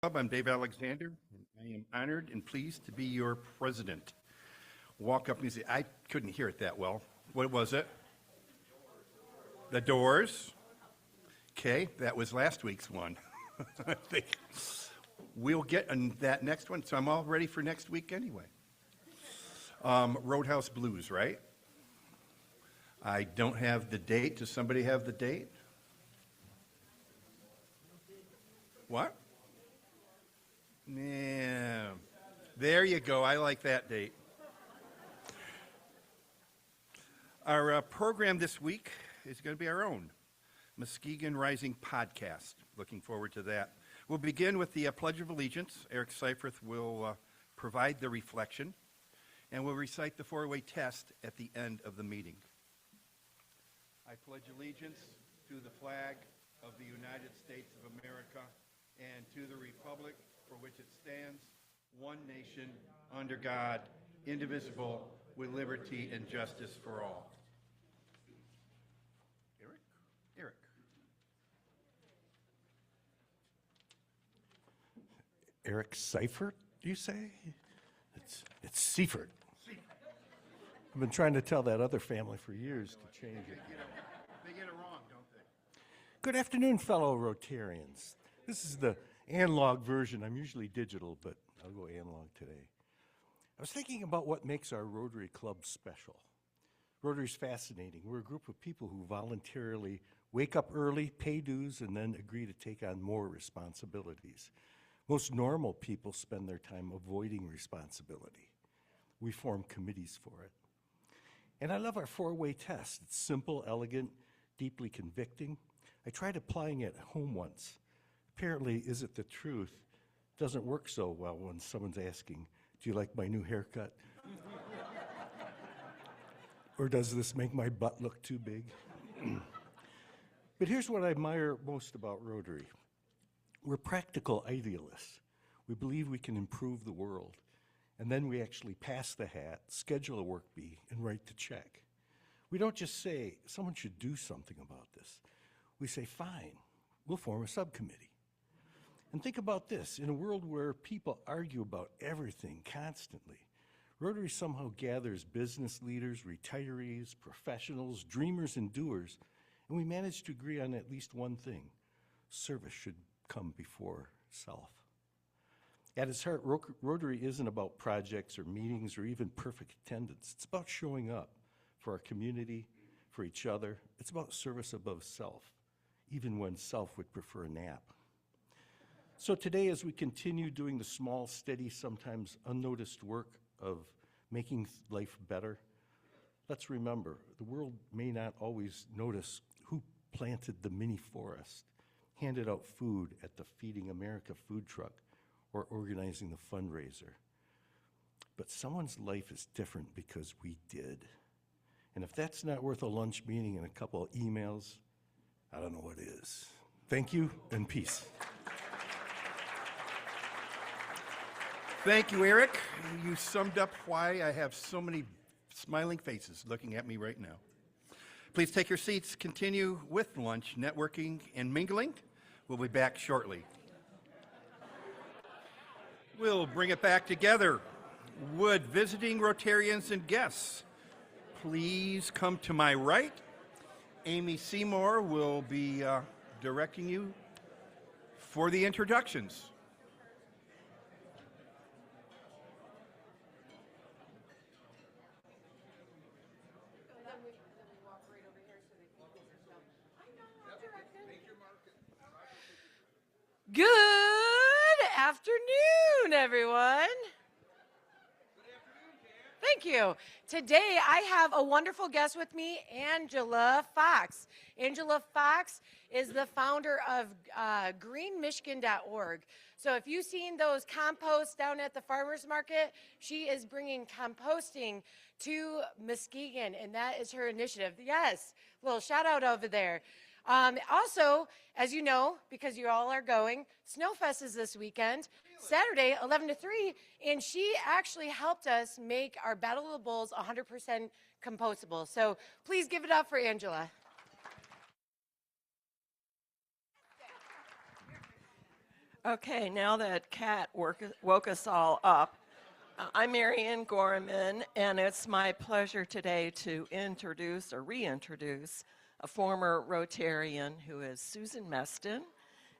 I'm Dave Alexander, and I am honored and pleased to be your president. Walk-up music. I couldn't hear it that well. What was it? The Doors. Okay, that was last week's one. I think we'll get on that next one, so I'm all ready for next week anyway. Roadhouse Blues, right? I don't have the date. Does somebody have the date? What? Yeah, there you go. I like that date. Our program this week is going to be our own Muskegon Rising podcast. Looking forward to that. We'll begin with the Pledge of Allegiance. Eric Seifert will provide the reflection, and we'll recite the four-way test at the end of the meeting. I pledge allegiance to the flag of the United States of America and to the republic for which it stands, one nation, under God, indivisible, with liberty and justice for all. Eric. Eric Seifert, you say? It's Seifert. I've been trying to tell that other family for years to change it. They get it wrong, don't they? Good afternoon, fellow Rotarians. This is the analog version. I'm usually digital, but I'll go analog today. I was thinking about what makes our Rotary Club special. Rotary's fascinating. We're a group of people who voluntarily wake up early, pay dues, and then agree to take on more responsibilities. Most normal people spend their time avoiding responsibility. We form committees for it. And I love our four-way test. It's simple, elegant, deeply convicting. I tried applying it at home once. Apparently, is it the truth? Doesn't work so well when someone's asking, do you like my new haircut? Or does this make my butt look too big? But here's what I admire most about Rotary. We're practical idealists. We believe we can improve the world. And then we actually pass the hat, schedule a work bee, and write the check. We don't just say, someone should do something about this. We say, fine, we'll form a subcommittee. And think about this, in a world where people argue about everything constantly, Rotary somehow gathers business leaders, retirees, professionals, dreamers, and doers, and we manage to agree on at least one thing: service should come before self. At its heart, Rotary isn't about projects or meetings or even perfect attendance. It's about showing up for our community, for each other. It's about service above self, even when self would prefer a nap. So today, as we continue doing the small, steady, sometimes unnoticed work of making life better, let's remember, the world may not always notice who planted the mini forest, handed out food at the Feeding America food truck, or organizing the fundraiser. But someone's life is different because we did. And if that's not worth a lunch meeting and a couple of emails, I don't know what is. Thank you, and peace. Thank you, Eric. You summed up why I have so many smiling faces looking at me right now. Please take your seats. Continue with lunch, networking, and mingling. We'll be back shortly. We'll bring it back together. Would visiting Rotarians and guests please come to my right? Amy Seymour will be directing you for the introductions. Good afternoon, everyone. Thank you. Today, I have a wonderful guest with me, Angela Fox. Angela Fox is the founder of greenmichigan.org. So if you've seen those composts down at the farmer's market, she is bringing composting to Muskegon, and that is her initiative. Yes, little shout out over there. Also, as you know, because you all are going, Snowfest is this weekend, Saturday, 11 to 3, and she actually helped us make our Battle of the Bulls 100% compostable. So please give it up for Angela. Okay, now that Kat woke us all up, I'm Marianne Gorman, and it's my pleasure today to introduce or reintroduce a former Rotarian who is Susan Meston.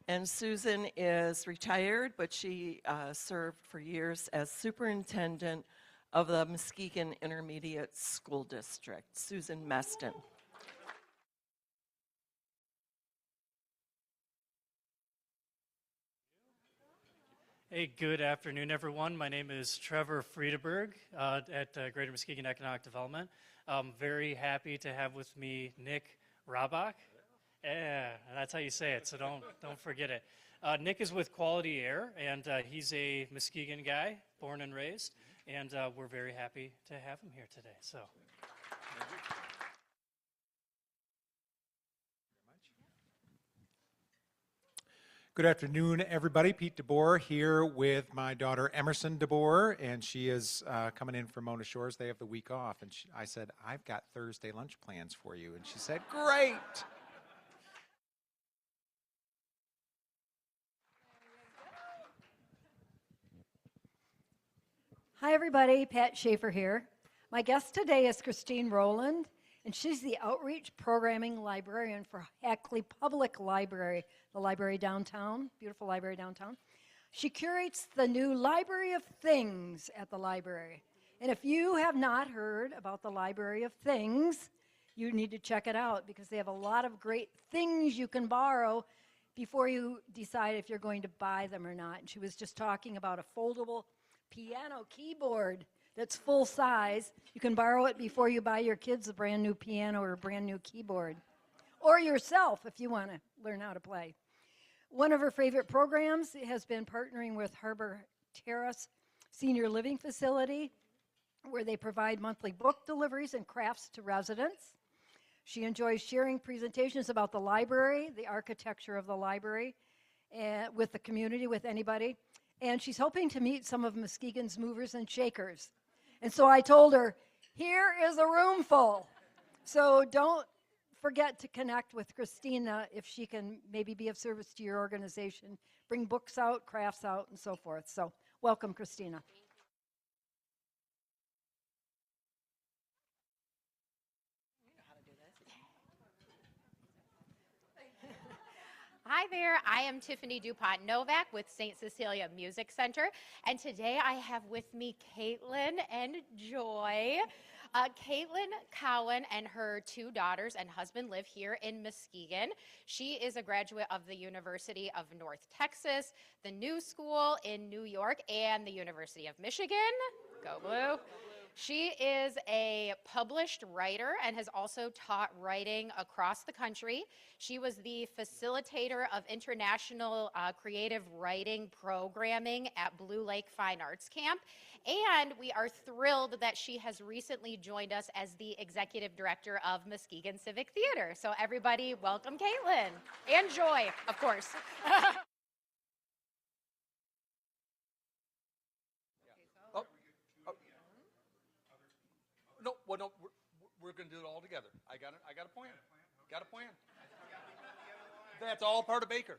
And Susan is retired, but she served for years as superintendent of the Muskegon Intermediate School District. Susan Meston. Hey, good afternoon, everyone. My name is Trevor Friedeberg at Greater Muskegon Economic Development. I'm very happy to have with me Nick Rabach. Yeah, that's how you say it, so don't forget it. Nick is with Quality Air, and he's a Muskegon guy, born and raised, and we're very happy to have him here today. So. Good afternoon, everybody. Pete DeBoer here with my daughter Emerson DeBoer, and she is coming in from Mona Shores. They have the week off, and I said, I've got Thursday lunch plans for you, and she said, great. Hi, everybody. Pat Schaefer here. My guest today is Christine Rowland, and she's the Outreach Programming Librarian for Hackley Public Library, the library downtown, beautiful library downtown. She curates the new Library of Things at the library. And if you have not heard about the Library of Things, you need to check it out because they have a lot of great things you can borrow before you decide if you're going to buy them or not. And she was just talking about a foldable piano keyboard that's full size. You can borrow it before you buy your kids a brand new piano or a brand new keyboard. Or yourself if you want to learn how to play. One of her favorite programs has been partnering with Harbor Terrace Senior Living Facility, where they provide monthly book deliveries and crafts to residents. She enjoys sharing presentations about the library, the architecture of the library, with the community, with anybody. And she's hoping to meet some of Muskegon's movers and shakers. And so I told her, here is a room full. So don't forget to connect with Christina if she can maybe be of service to your organization, bring books out, crafts out, and so forth. So welcome, Christina. Hi there, I am Tiffany DuPont Novak with St. Cecilia Music Center, and today I have with me Caitlin and Joy. Caitlin Cowan and her two daughters and husband live here in Muskegon. She is a graduate of the University of North Texas, the New School in New York, and the University of Michigan. Go Blue. She is a published writer and has also taught writing across the country. She was the facilitator of international creative writing programming at Blue Lake Fine Arts Camp. And we are thrilled that she has recently joined us as the executive director of Muskegon Civic Theater. So everybody, welcome Caitlin and Joy, of course. No, we're going to do it all together. I got a plan. Got a plan. That's all part of Baker.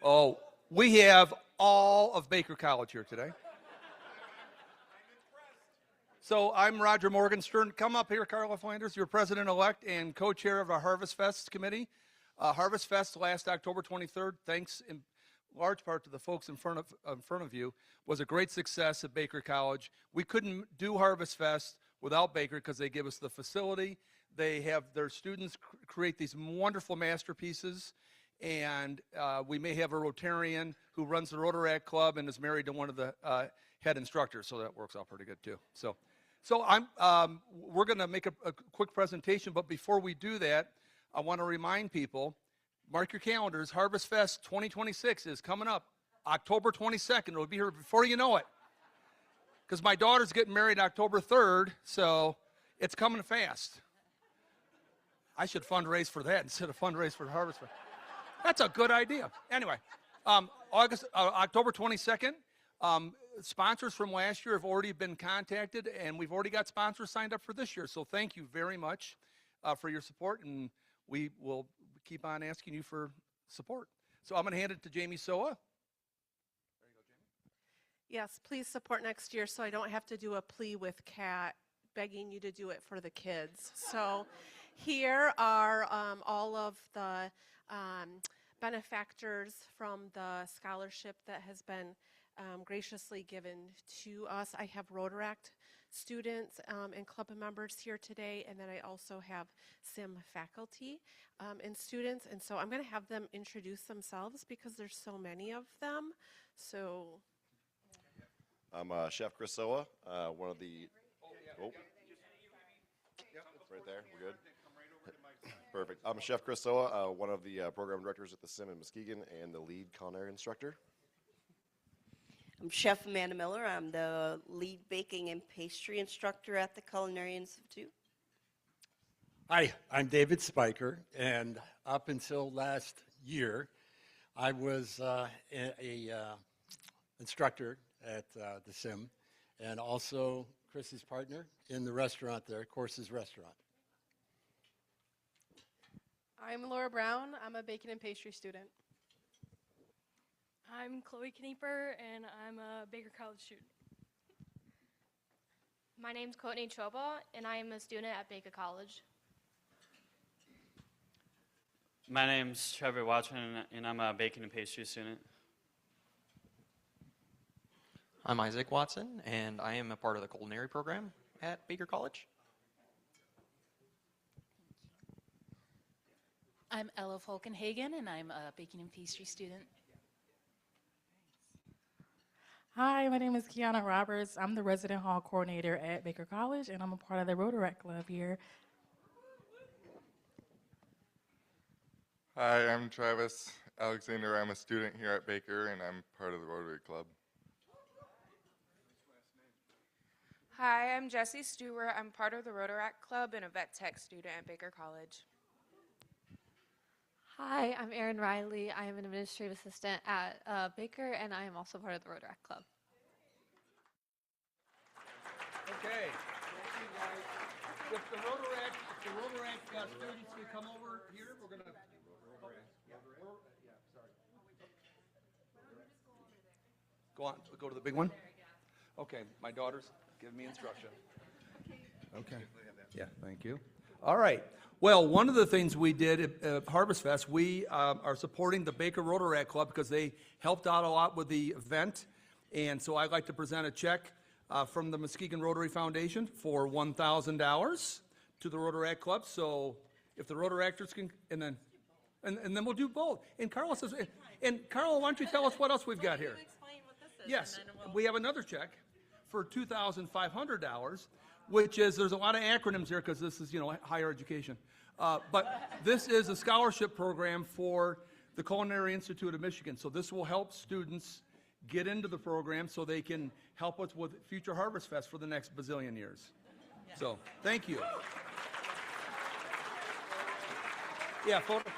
Oh, we have all of Baker College here today. So I'm Roger Morgenstern. Come up here, Carla Flanders. You're president-elect and co-chair of our Harvest Fest committee. Harvest Fest last October 23rd, thanks in large part to the folks in front of you, was a great success at Baker College. We couldn't do Harvest Fest without Baker because they give us the facility. They have their students create these wonderful masterpieces, and we may have a Rotarian who runs the Rotaract Club and is married to one of the head instructors, so that works out pretty good too. So we're going to make a quick presentation, but before we do that, I want to remind people, mark your calendars, Harvest Fest 2026 is coming up October 22nd. It'll be here before you know it. Because my daughter's getting married October 3rd, so it's coming fast. I should fundraise for that instead of fundraise for the Harvest Fest. That's a good idea. Anyway, October 22nd, sponsors from last year have already been contacted, and we've already got sponsors signed up for this year. So thank you very much for your support, and we will keep on asking you for support. So I'm going to hand it to Jamie Soa. Yes, please support next year so I don't have to do a plea with Kat begging you to do it for the kids. So here are all of the benefactors from the scholarship that has been graciously given to us. I have Rotaract students and club members here today, and then I also have SIM faculty and students, and so I'm going to have them introduce themselves because there's so many of them. So I'm Chef Chris Soa, one of the. Oh, it's right there. We're good. Perfect. I'm Chef Chris Soa, one of the program directors at the Sim in Muskegon and the lead culinary instructor. I'm Chef Amanda Miller. I'm the lead baking and pastry instructor at the Culinary Institute. Hi, I'm David Spiker, and up until last year, I was an instructor at the Sim, and also Chris's partner in the restaurant there, Courses Restaurant. I'm Laura Brown. I'm a baking and pastry student. I'm Chloe Knieper, and I'm a Baker College student. My name's Courtney Choba, and I am a student at Baker College. My name's Trevor Watson, and I'm a baking and pastry student. I'm Isaac Watson, and I am a part of the culinary program at Baker College. I'm Ella Falkenhagen, and I'm a baking and pastry student. Hi, my name is Kiana Roberts. I'm the resident hall coordinator at Baker College, and I'm a part of the Rotaract Club here. Hi, I'm Travis Alexander. I'm a student here at Baker, and I'm part of the Rotary Club. Hi, I'm Jessie Stewart. I'm part of the Rotaract Club and a vet tech student at Baker College. Hi, I'm Erin Riley. I am an administrative assistant at Baker, and I am also part of the Rotaract Club. Okay. If the Rotaract students can come over here, we're going to. Go on, go to the big one. Okay, my daughter's giving me instruction. Okay. Yeah, thank you. All right. Well, one of the things we did at Harvest Fest, we are supporting the Baker Rotaract Club because they helped out a lot with the event. And so I'd like to present a check from the Muskegon Rotary Foundation for $1,000 to the Rotaract Club. So if the Rotaractors can, and then we'll do both. And Carla says, and Carla, why don't you tell us what else we've got here? Yes, we have another check for $2,500, which is, there's a lot of acronyms here because this is, higher education. But this is a scholarship program for the Culinary Institute of Michigan. So this will help students get into the program so they can help us with future Harvest Fest for the next bazillion years. So, thank you. Yeah, photo.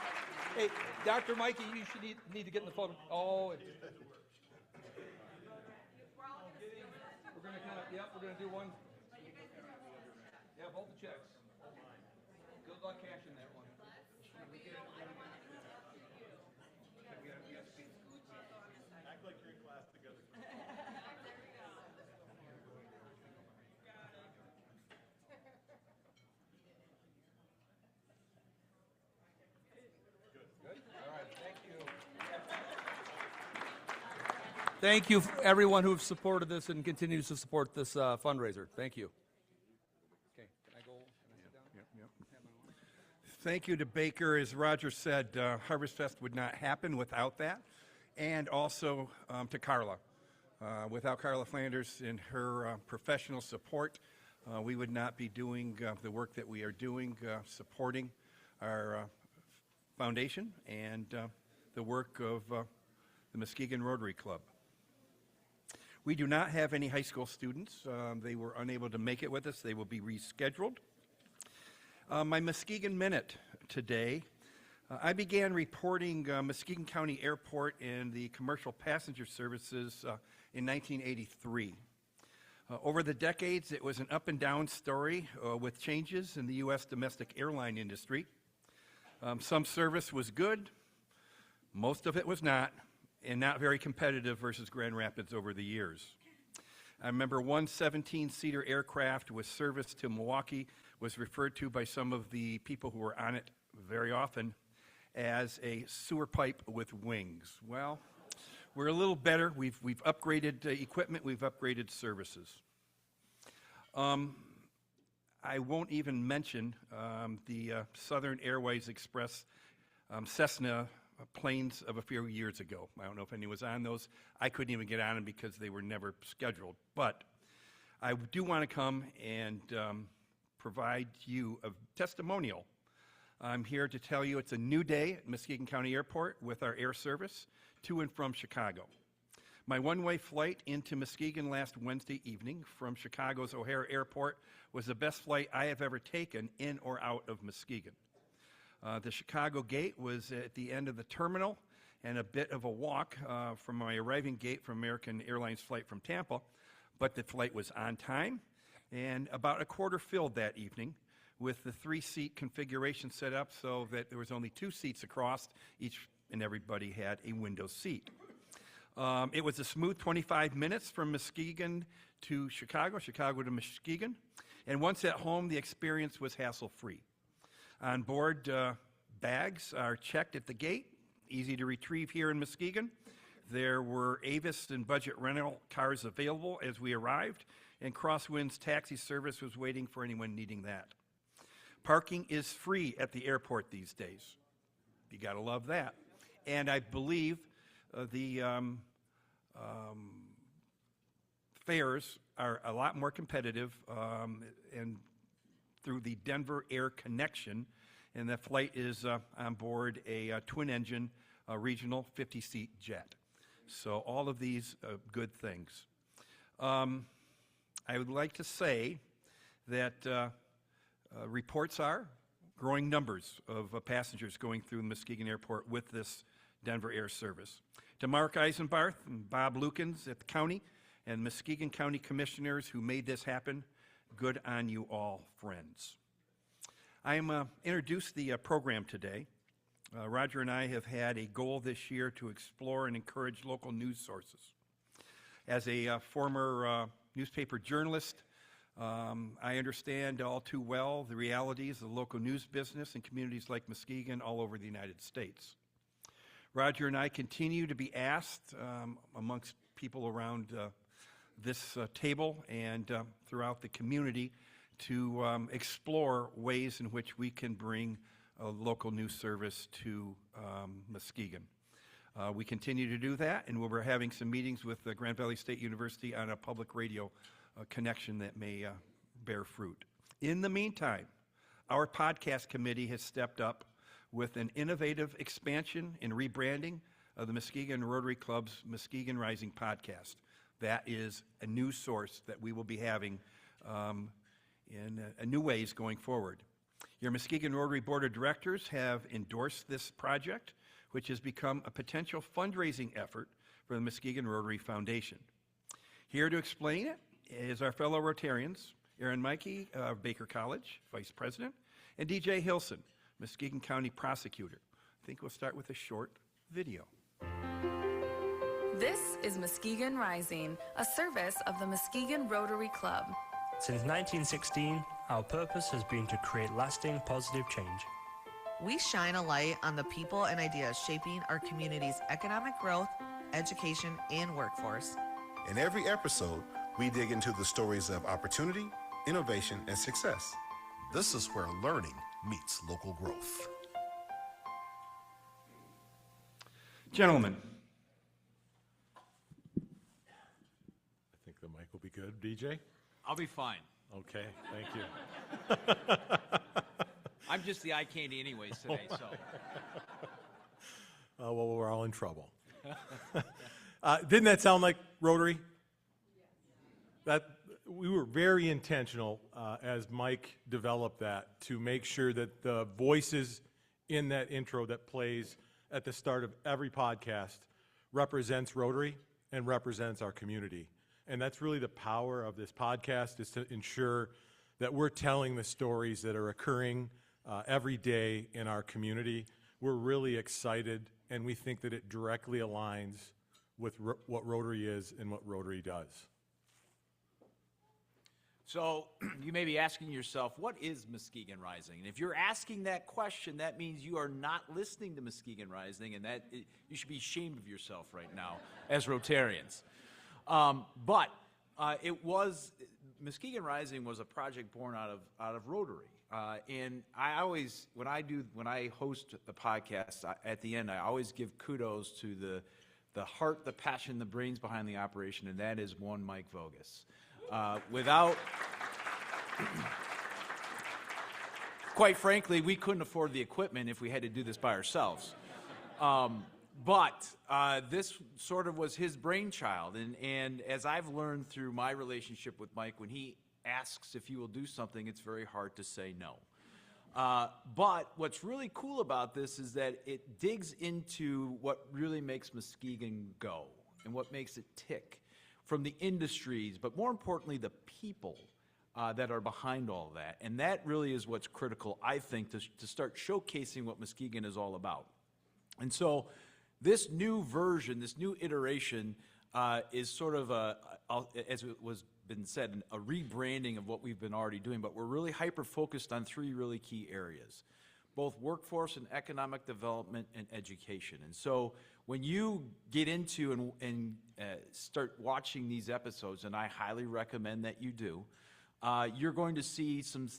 Hey, Dr. Mikey, you should need to get in the photo. Oh. We're going to do one. Yeah, both the checks. Good luck cashing that one. Act like you're in class together. Good. All right, thank you. Thank you, everyone who've supported this and continues to support this fundraiser. Thank you. Okay, can I go? Yep. Thank you to Baker. As Roger said, Harvest Fest would not happen without that. And also to Carla. Without Carla Flanders and her professional support, we would not be doing the work that we are doing, supporting our foundation and the work of the Muskegon Rotary Club. We do not have any high school students. They were unable to make it with us. They will be rescheduled. My Muskegon Minute today. I began reporting Muskegon County Airport and the commercial passenger services in 1983. Over the decades, it was an up and down story with changes in the U.S. domestic airline industry. Some service was good, Most of it was not, and not very competitive versus Grand Rapids over the years. I remember one 17-seater aircraft with service to Milwaukee was referred to by some of the people who were on it very often as a sewer pipe with wings. Well, we're a little better. We've upgraded equipment. We've upgraded services. I won't even mention the Southern Airways Express Cessna planes of a few years ago. I don't know if anyone was on those. I couldn't even get on them because they were never scheduled. But I do want to come and provide you a testimonial. I'm here to tell you it's a new day at Muskegon County Airport with our air service to and from Chicago. My one-way flight into Muskegon last Wednesday evening from Chicago's O'Hare Airport was the best flight I have ever taken in or out of Muskegon. The Chicago gate was at the end of the terminal and a bit of a walk from my arriving gate from American Airlines flight from Tampa, but the flight was on time and about a quarter filled that evening with the 3-seat configuration set up so that there was only 2 seats across, each and everybody had a window seat. It was a smooth 25 minutes from Muskegon to Chicago, Chicago to Muskegon, and once at home, the experience was hassle-free. On board, bags are checked at the gate, easy to retrieve here in Muskegon. There were Avis and budget rental cars available as we arrived, and Crosswinds taxi service was waiting for anyone needing that. Parking is free at the airport these days. You gotta love that. And I believe the fares are a lot more competitive and through the Denver Air Connection, and that flight is on board a twin-engine regional 50-seat jet. So all of these good things. I would like to say that reports are growing numbers of passengers going through Muskegon Airport with this Denver Air service. To Mark Eisenbarth and Bob Lukens at the county and Muskegon County Commissioners who made this happen, good on you all, friends. I am introduce the program today. Roger and I have had a goal this year to explore and encourage local news sources. As a former newspaper journalist, I understand all too well the realities of the local news business in communities like Muskegon all over the United States. Roger and I continue to be asked amongst people around this table and throughout the community to explore ways in which we can bring a local news service to Muskegon. We continue to do that, and we're having some meetings with Grand Valley State University on a public radio connection that may bear fruit. In the meantime, our podcast committee has stepped up with an innovative expansion and rebranding of the Muskegon Rotary Club's Muskegon Rising podcast. That is a news source that we will be having in new ways going forward. Your Muskegon Rotary Board of Directors have endorsed this project, which has become a potential fundraising effort for the Muskegon Rotary Foundation. Here to explain it is our fellow Rotarians, Aaron Mikey of Baker College, Vice President, and DJ Hilson, Muskegon County Prosecutor. I think we'll start with a short video. This is Muskegon Rising, a service of the Muskegon Rotary Club. Since 1916, our purpose has been to create lasting positive change. We shine a light on the people and ideas shaping our community's economic growth, education, and workforce. In every episode, we dig into the stories of opportunity, innovation, and success. This is where learning meets local growth. Gentlemen. I think the mic will be good. DJ? I'll be fine. Okay, thank you. I'm just the eye candy anyways today, so. Well, we're all in trouble. Didn't that sound like Rotary? That we were very intentional as Mike developed that to make sure that the voices in that intro that plays at the start of every podcast represents Rotary and represents our community. And that's really the power of this podcast, is to ensure that we're telling the stories that are occurring every day in our community. We're really excited and we think that it directly aligns with what Rotary is and what Rotary does. So you may be asking yourself, what is Muskegon Rising? And if you're asking that question, that means you are not listening to Muskegon Rising, and you should be ashamed of yourself right now as Rotarians. But Muskegon Rising was a project born out of Rotary. And I always, when I host the podcast, at the end, I always give kudos to the heart, the passion, the brains behind the operation, and that is one Mike Vogus. Quite frankly, we couldn't afford the equipment if we had to do this by ourselves. But this sort of was his brainchild, and as I've learned through my relationship with Mike, when he asks if you will do something, it's very hard to say no. But what's really cool about this is that it digs into what really makes Muskegon go and what makes it tick, from the industries, but more importantly, the people that are behind all that. And that really is what's critical, I think, to start showcasing what Muskegon is all about. And so this new version, this new iteration, is sort of as it was been said, a rebranding of what we've been already doing, but we're really hyper-focused on three really key areas, both workforce and economic development and education. And so when you get into and start watching these episodes, and I highly recommend that you do, you're going to see some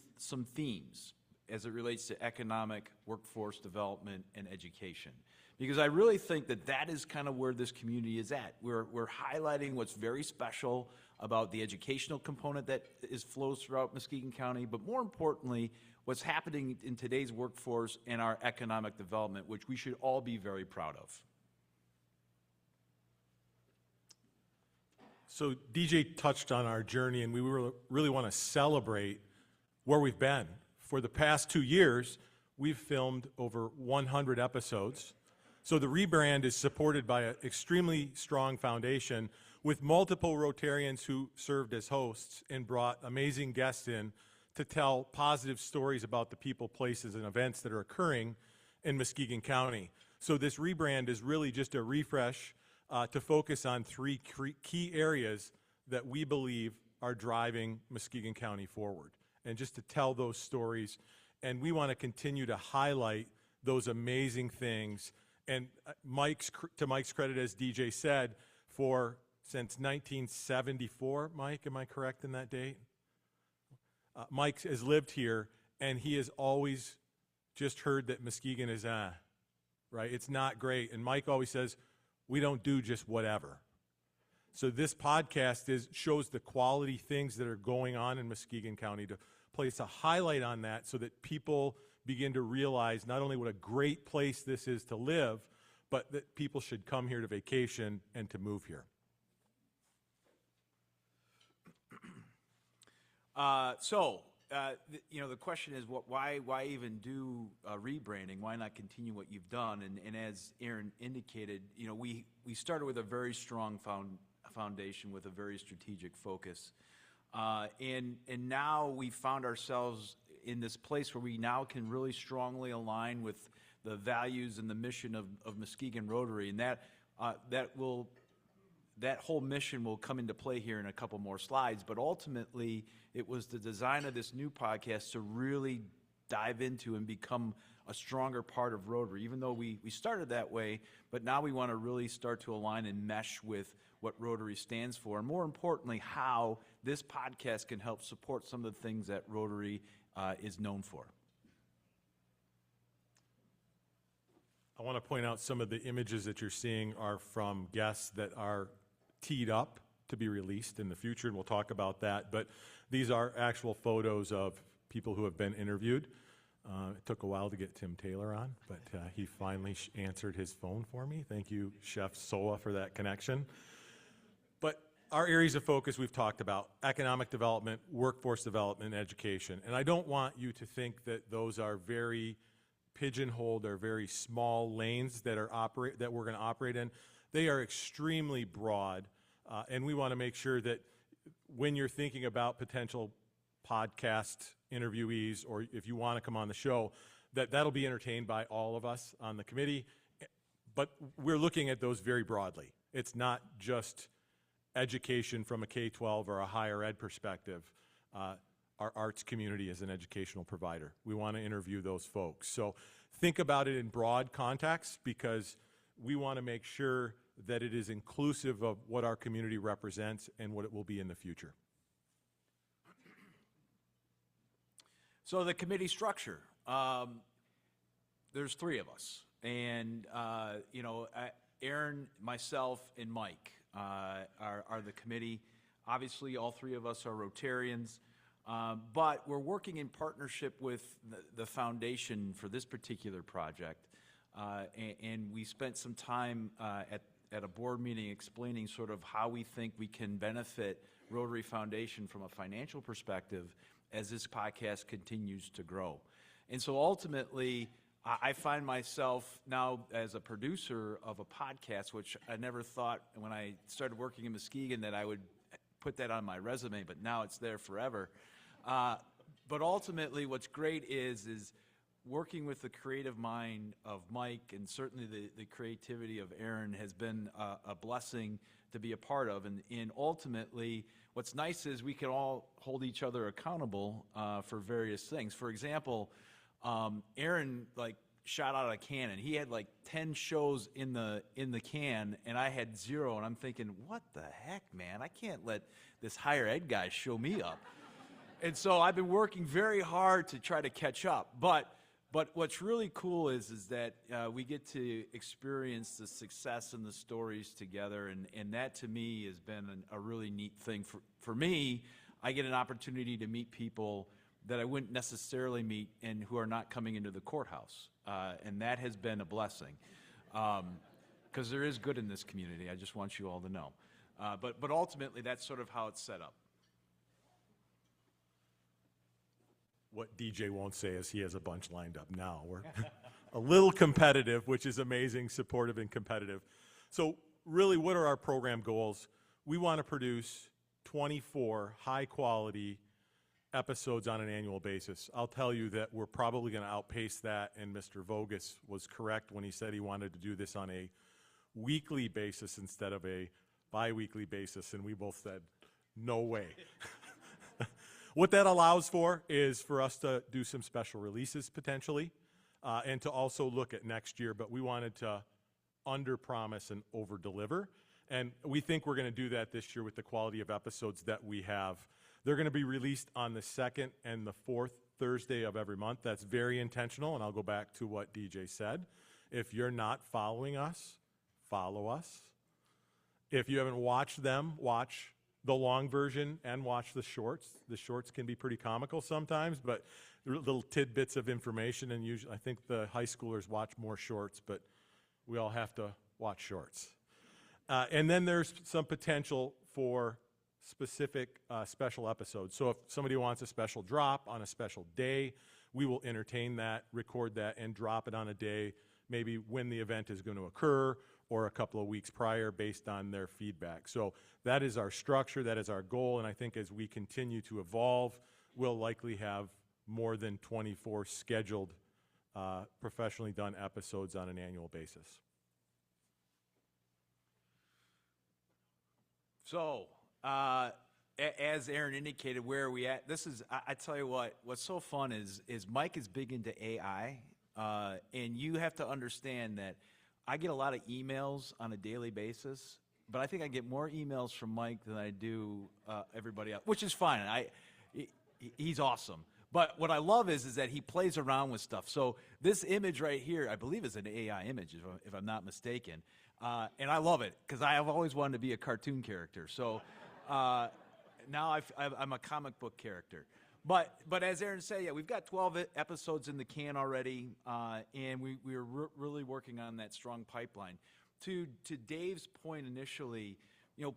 themes as it relates to economic, workforce development, and education. Because I really think that is kind of where this community is at. We're highlighting what's very special about the educational component that flows throughout Muskegon County, but more importantly, what's happening in today's workforce and our economic development, which we should all be very proud of. So DJ touched on our journey, and we really want to celebrate where we've been. For the past 2 years, we've filmed over 100 episodes. So the rebrand is supported by an extremely strong foundation with multiple Rotarians who served as hosts and brought amazing guests in to tell positive stories about the people, places, and events that are occurring in Muskegon County. So this rebrand is really just a refresh to focus on three key areas that we believe are driving Muskegon County forward, and just to tell those stories. And we want to continue to highlight those amazing things. And to Mike's credit, as DJ said, since 1974, Mike, am I correct in that date? Mike has lived here, and he has always just heard that Muskegon is, right? It's not great. And Mike always says, we don't do just whatever. So this podcast shows the quality things that are going on in Muskegon County, to place a highlight on that so that people begin to realize not only what a great place this is to live, but that people should come here to vacation and to move here. The question is, why even do rebranding? Why not continue what you've done? And as Aaron indicated, we started with a very strong foundation with a very strategic focus, and now we found ourselves in this place where we now can really strongly align with the values and the mission of Muskegon Rotary, and that whole mission will come into play here in a couple more slides. But ultimately, it was the design of this new podcast to really dive into and become a stronger part of Rotary, even though we started that way, but now we want to really start to align and mesh with what Rotary stands for, and more importantly, how this podcast can help support some of the things that Rotary is known for. I want to point out some of the images that you're seeing are from guests that are teed up to be released in the future, and we'll talk about that. But these are actual photos of people who have been interviewed. It took a while to get Tim Taylor on, but he finally answered his phone for me. Thank you, Chef Soa, for that connection. But our areas of focus we've talked about: economic development, workforce development, and education. And I don't want you to think that those are very pigeonholed or very small lanes that we're going to operate in. They are extremely broad, and we want to make sure that when you're thinking about potential podcast interviewees, or if you want to come on the show, that'll be entertained by all of us on the committee. But we're looking at those very broadly. It's not just education from a K-12 or a higher ed perspective. Our arts community is an educational provider. We want to interview those folks. So think about it in broad context, because we want to make sure that it is inclusive of what our community represents and what it will be in the future. So the committee structure, there's 3 of us. And, Aaron, myself, and Mike are the committee. Obviously, all 3 of us are Rotarians. But we're working in partnership with the foundation for this particular project. And we spent some time at a board meeting explaining sort of how we think we can benefit Rotary Foundation from a financial perspective as this podcast continues to grow. And so ultimately, I find myself now as a producer of a podcast, which I never thought when I started working in Muskegon that I would put that on my resume, but now it's there forever. But ultimately, what's great is working with the creative mind of Mike, and certainly the creativity of Aaron has been a blessing to be a part of. And ultimately, what's nice is we can all hold each other accountable for various things. For example, Aaron shot out of a cannon. He had 10 shows in the can, and I had 0. And I'm thinking, what the heck, man? I can't let this higher ed guy show me up. And so I've been working very hard to try to catch up. But what's really cool is that we get to experience the success and the stories together, and that to me has been a really neat thing. For me, I get an opportunity to meet people that I wouldn't necessarily meet and who are not coming into the courthouse. And that has been a blessing, because there is good in this community. I just want you all to know. But ultimately, that's sort of how it's set up. What DJ won't say is he has a bunch lined up now. We're a little competitive, which is amazing, supportive and competitive. So really, what are our program goals? We want to produce 24 high-quality episodes on an annual basis. I'll tell you that we're probably going to outpace that, and Mr. Vogus was correct when he said he wanted to do this on a weekly basis instead of a bi-weekly basis, and we both said, no way. What that allows for is for us to do some special releases potentially, and to also look at next year, but we wanted to under-promise and over-deliver, and we think we're going to do that this year with the quality of episodes that we have. They're going to be released on the 2nd and the 4th Thursday of every month. That's very intentional, and I'll go back to what DJ said. If you're not following us, follow us. If you haven't watched them, watch the long version and watch the shorts. The shorts can be pretty comical sometimes, but little tidbits of information, and usually I think the high schoolers watch more shorts, but we all have to watch shorts. And then there's some potential for specific special episodes. So if somebody wants a special drop on a special day, we will entertain that, record that, and drop it on a day, maybe when the event is going to occur or a couple of weeks prior based on their feedback. So that is our structure, that is our goal, and I think as we continue to evolve, we'll likely have more than 24 scheduled professionally done episodes on an annual basis. So, as Aaron indicated, where are we at? This is, I tell you what's so fun is Mike is big into AI, and you have to understand that I get a lot of emails on a daily basis, but I think I get more emails from Mike than I do everybody else, which is fine. He's awesome. But what I love is that he plays around with stuff. So this image right here, I believe is an AI image, if I'm not mistaken. And I love it, because I have always wanted to be a cartoon character. So now I'm a comic book character. But as Aaron said, yeah, we've got 12 episodes in the can already, and we're really working on that strong pipeline. To Dave's point initially,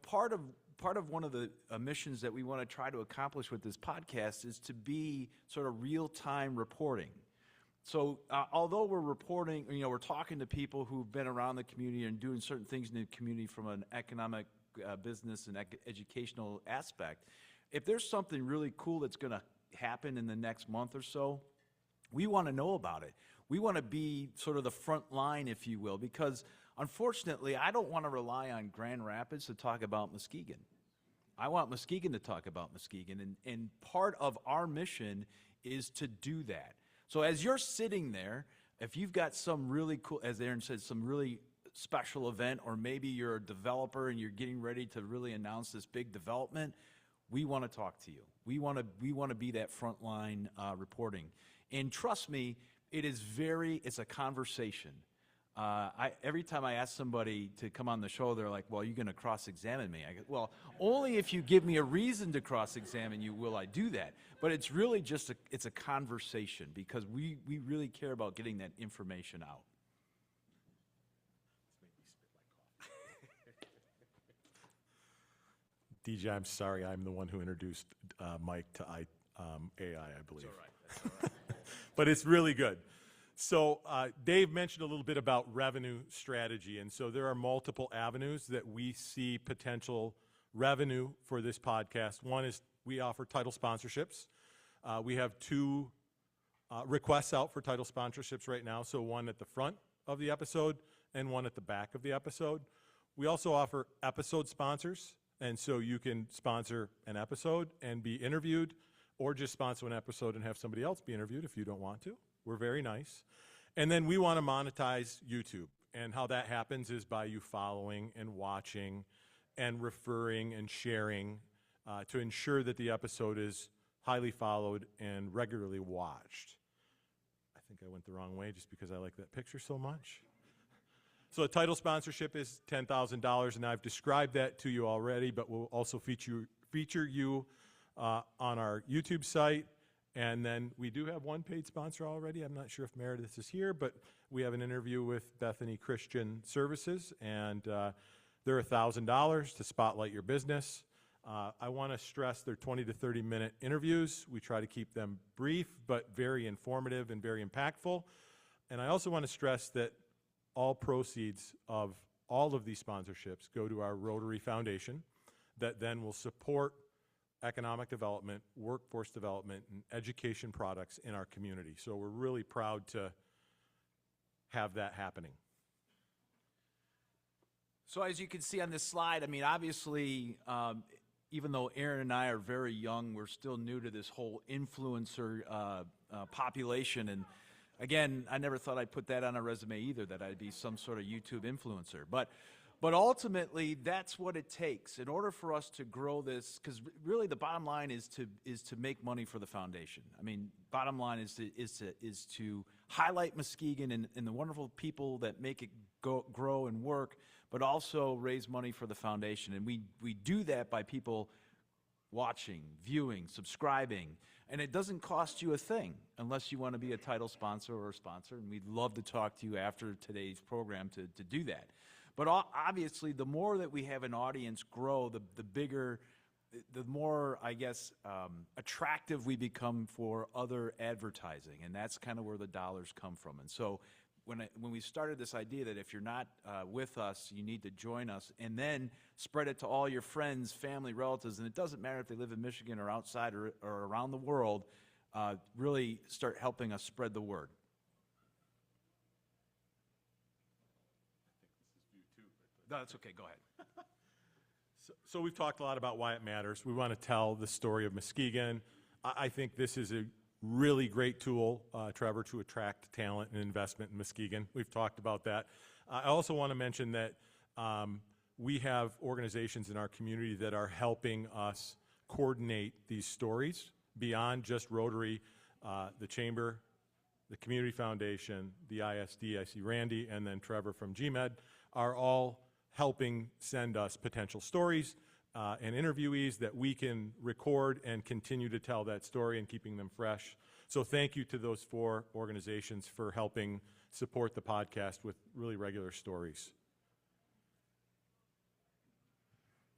part of one of the missions that we want to try to accomplish with this podcast is to be sort of real-time reporting. So although we're reporting, we're talking to people who've been around the community and doing certain things in the community from an economic, business, and educational aspect, if there's something really cool that's going to happen in the next month or so, we want to know about it. We want to be sort of the front line, if you will, because Unfortunately, I don't want to rely on Grand Rapids to talk about Muskegon. I want Muskegon to talk about Muskegon, and part of our mission is to do that. So as you're sitting there, if you've got some really cool, as Aaron said, some really special event, or maybe you're a developer and you're getting ready to really announce this big development, we want to talk to you. We want to be that frontline reporting. And trust me, it's a conversation. Every time I ask somebody to come on the show, they're like, well, you're going to cross-examine me. I go, well, only if you give me a reason to cross-examine you will I do that. But it's really just it's a conversation, because we really care about getting that information out. DJ, I'm sorry, I'm the one who introduced Mike to AI, I believe. That's all right. That's all right. But it's really good. So Dave mentioned a little bit about revenue strategy, and so there are multiple avenues that we see potential revenue for this podcast. One is we offer title sponsorships. We have 2 requests out for title sponsorships right now, so one at the front of the episode and one at the back of the episode. We also offer episode sponsors, and so you can sponsor an episode and be interviewed, or just sponsor an episode and have somebody else be interviewed if you don't want to. We're very nice. And then we want to monetize YouTube. And how that happens is by you following and watching and referring and sharing to ensure that the episode is highly followed and regularly watched. I think I went the wrong way just because I like that picture so much. So a title sponsorship is $10,000, and I've described that to you already, but we'll also feature you on our YouTube site. And then we do have one paid sponsor already. I'm not sure if Meredith is here, but we have an interview with Bethany Christian Services, and they're $1,000 to spotlight your business. I want to stress they're 20 to 30-minute interviews. We try to keep them brief, but very informative and very impactful. And I also want to stress that all proceeds of all of these sponsorships go to our Rotary Foundation that then will support economic development, workforce development, and education products in our community. So we're really proud to have that happening. So as you can see on this slide, I mean, obviously, even though Aaron and I are very young, we're still new to this whole influencer population. And again, I never thought I'd put that on a resume either, that I'd be some sort of YouTube influencer. But ultimately, that's what it takes in order for us to grow this, because really the bottom line is to make money for the foundation. I mean, bottom line is to highlight Muskegon and the wonderful people that make it grow and work, but also raise money for the foundation. And we do that by people watching, viewing, subscribing, and it doesn't cost you a thing unless you want to be a title sponsor or a sponsor, and we'd love to talk to you after today's program to do that. But obviously, the more that we have an audience grow, the bigger, the more, I guess, attractive we become for other advertising, and that's kind of where the dollars come from. And so when we started this idea that if you're not with us, you need to join us, and then spread it to all your friends, family, relatives, and it doesn't matter if they live in Michigan or outside or around the world, really start helping us spread the word. No, that's okay. Go ahead. So we've talked a lot about why it matters. We want to tell the story of Muskegon. I think this is a really great tool, Trevor, to attract talent and investment in Muskegon. We've talked about that. I also want to mention that we have organizations in our community that are helping us coordinate these stories beyond just Rotary, the Chamber, the Community Foundation, the ISD. I see Randy, and then Trevor from GMED are all helping send us potential stories and interviewees that we can record and continue to tell that story and keeping them fresh. So thank you to those 4 organizations for helping support the podcast with really regular stories.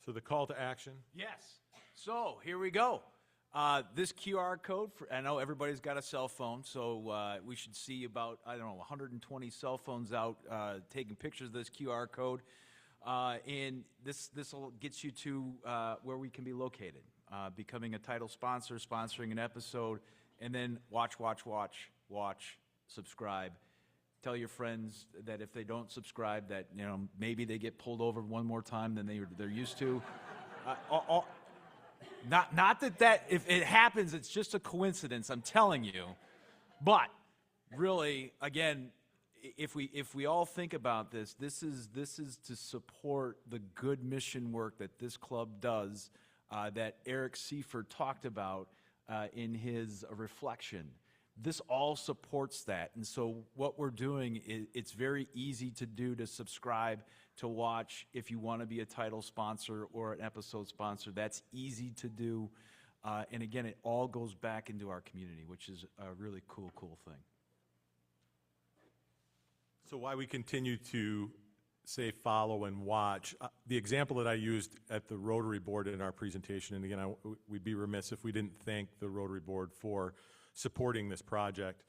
So the call to action. Yes. So here we go. This QR code, I know everybody's got a cell phone, so we should see about, 120 cell phones out taking pictures of this QR code. And this will get you to where we can be located, becoming a title sponsor, sponsoring an episode, and then watch, subscribe, Tell your friends that if they don't subscribe, that maybe they get pulled over one more time than they're used to. Not that if it happens, it's just a coincidence. I'm telling you, but really, again, if we all think about this, this is to support the good mission work that this club does, that Eric Seifert talked about in his reflection. This all supports that. And so what we're doing is it's very easy to do, to subscribe, to watch. If you want to be a title sponsor or an episode sponsor, that's easy to do. And again, it all goes back into our community, which is a really cool thing. So why we continue to say follow and watch, the example that I used at the Rotary Board in our presentation, and again, we'd be remiss if we didn't thank the Rotary Board for supporting this project.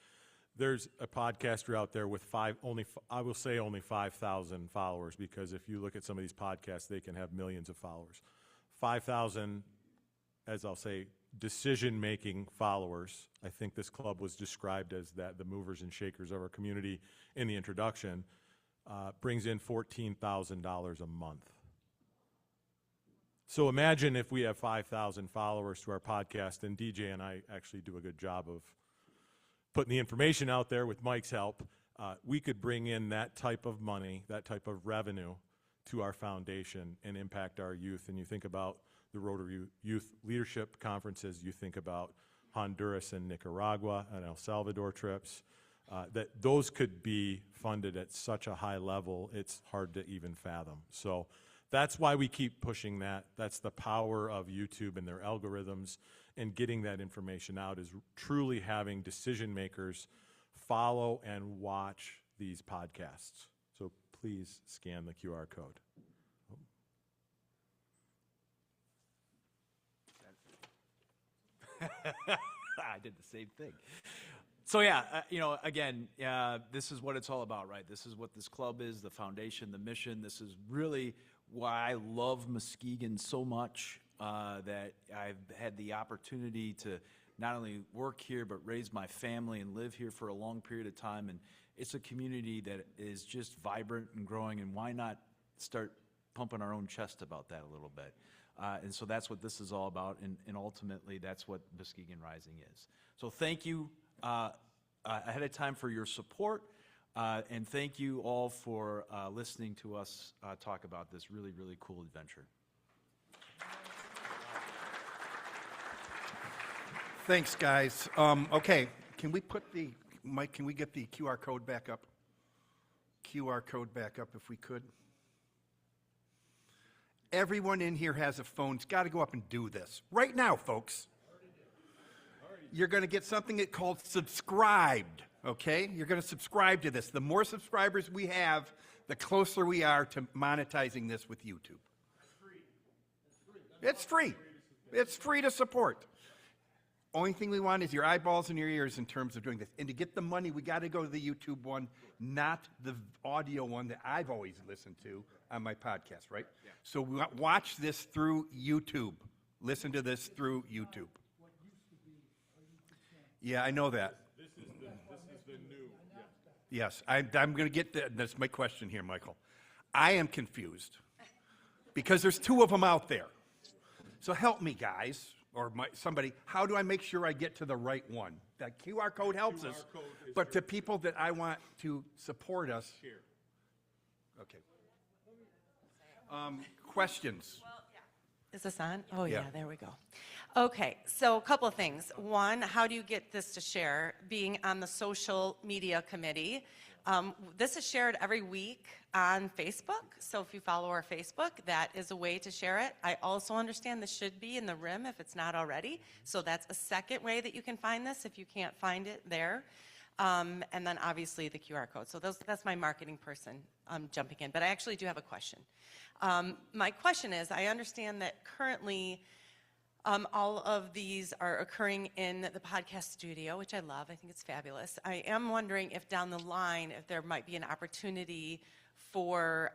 There's a podcaster out there with only 5,000 followers, because if you look at some of these podcasts, they can have millions of followers. 5,000, as I'll say, decision-making followers. I think this club was described as the movers and shakers of our community in the introduction, brings in $14,000 a month. So imagine if we have 5,000 followers to our podcast, and DJ and I actually do a good job of putting the information out there with Mike's help. We could bring in that type of money, that type of revenue to our foundation and impact our youth. And you think about the Rotary Youth Leadership Conferences, you think about Honduras and Nicaragua and El Salvador trips, that those could be funded at such a high level, it's hard to even fathom. So that's why we keep pushing that. That's the power of YouTube and their algorithms, and getting that information out is truly having decision makers follow and watch these podcasts. So please scan the QR code. I did the same thing. So yeah, again, this is what it's all about, right? This is what this club is, the foundation, the mission. This is really why I love Muskegon so much, that I've had the opportunity to not only work here, but raise my family and live here for a long period of time. And it's a community that is just vibrant and growing, and why not start pumping our own chest about that a little bit? And so that's what this is all about, and ultimately that's what Muskegon Rising is. So thank you ahead of time for your support, and thank you all for listening to us talk about this really, really cool adventure. Thanks, guys. Okay, can we put Mike, can we get the QR code back up? QR code back up if we could. Everyone in here has a phone. It's got to go up and do this. Right now, folks. You're going to get something called subscribed, okay? You're going to subscribe to this. The more subscribers we have, the closer we are to monetizing this with YouTube. It's free. It's free to support. Only thing we want is your eyeballs and your ears in terms of doing this. And to get the money, we got to go to the YouTube one, not the audio one that I've always listened to on my podcast, right? Yeah. So we watch this through YouTube. Listen to this through YouTube. Yeah, I know that. This is the new. Yes, I'm going to get that's my question here, Michael. I am confused because there's two of them out there. So help me, guys. Or somebody, how do I make sure I get to the right one? That QR code helps us, but to people that I want to support us. Here. Okay. Questions? Well, yeah. Is this on? Oh, Yeah. yeah, there we go. Okay, so a couple of things. One, how do you get this to share? Being on the social media committee. This is shared every week on Facebook, so if you follow our Facebook, that is a way to share it. I also understand this should be in the RIM if it's not already, so that's a second way that you can find this if you can't find it there. And then obviously the QR code. So that's my marketing person jumping in, but I actually do have a question. My question is, I understand that currently all of these are occurring in the podcast studio, which I love. I think it's fabulous. I am wondering if down the line, if there might be an opportunity for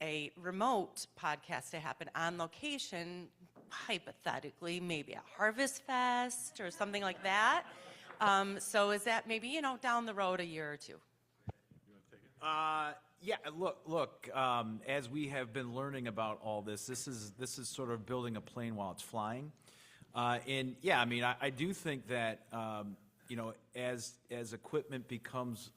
a remote podcast to happen on location, hypothetically, maybe at Harvest Fest or something like that. So is that maybe, down the road a year or two? Yeah, look. As we have been learning about all this, this is sort of building a plane while it's flying, and yeah, I mean, I do think that as equipment becomes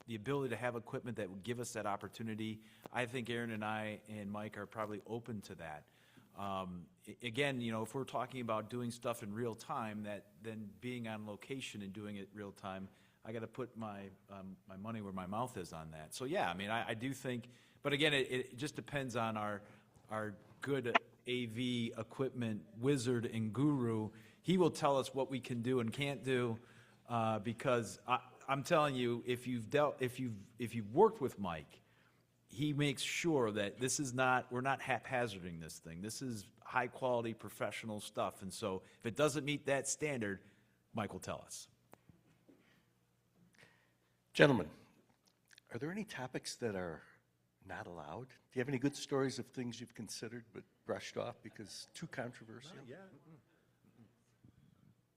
the ability to have equipment that would give us that opportunity, I think Aaron and I and Mike are probably open to that. Again, if we're talking about doing stuff in real time, then being on location and doing it real time, I got to put my money where my mouth is on that. So yeah, I mean, I do think, but again, it just depends on our good AV equipment wizard and guru. He will tell us what we can do and can't do, because I'm telling you, if you've worked with Mike, he makes sure that we're not haphazarding this thing. This is high quality professional stuff, and so if it doesn't meet that standard, Mike will tell us. Gentlemen, are there any topics that are not allowed? Do you have any good stories of things you've considered but brushed off because too controversial?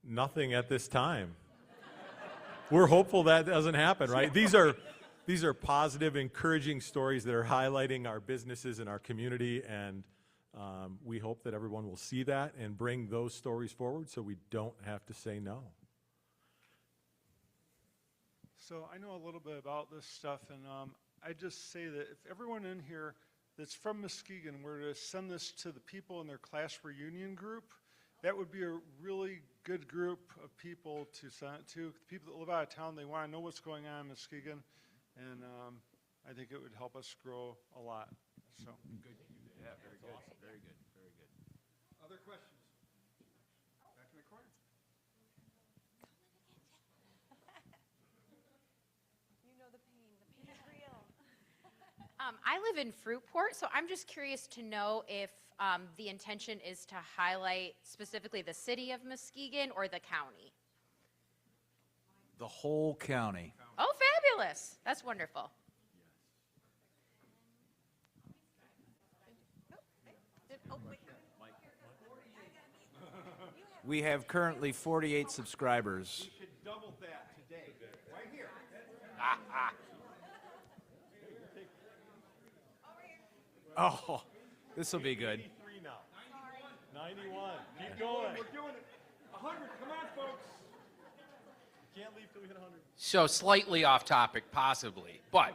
Nothing at this time. We're hopeful that doesn't happen, right? These are positive, encouraging stories that are highlighting our businesses and our community, and we hope that everyone will see that and bring those stories forward so we don't have to say no. So I know a little bit about this stuff, and I just say that if everyone in here that's from Muskegon were to send this to the people in their class reunion group, that would be a really good group of people to send it to. The people that live out of town, they want to know what's going on in Muskegon, and I think it would help us grow a lot. So Good. Yeah, very good. Awesome. Very good. Very good. Other questions? Back in the corner. You know the pain. The pain is real. I live in Fruitport, so I'm just curious to know if the intention is to highlight specifically the city of Muskegon or the county. The whole county. Oh, fabulous. That's wonderful. We have currently 48 subscribers. We should double that today, right here. Oh, this will be good. 83 now. 91. Keep going. We're doing it. 100. Come on, folks. Can't leave till we hit 100. So slightly off topic, possibly, but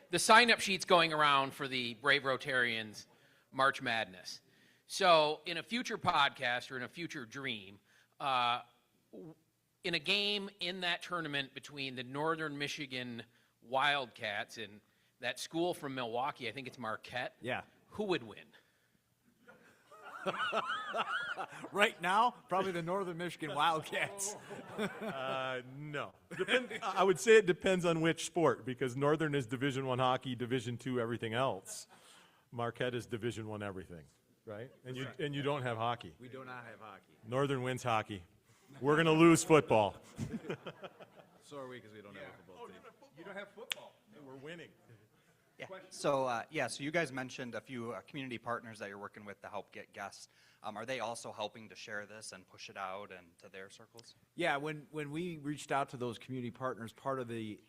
the sign-up sheet's going around for the Brave Rotarians March Madness. So in a future podcast or in a future dream, in a game in that tournament between the Northern Michigan Wildcats and that school from Milwaukee, I think it's Marquette. Yeah. Who would win? Right now, probably the Northern Michigan Wildcats. No. I would say it depends on which sport, because Northern is Division I hockey, Division II everything else. Marquette is Division I everything, right? And you don't have hockey. We do not have hockey. Northern wins hockey. We're going to lose football. So are we, because we don't have a football team. You don't have football. We're winning. Yeah. So you guys mentioned a few community partners that you're working with to help get guests. Are they also helping to share this and push it out and to their circles? Yeah, when we reached out to those community partners, part of the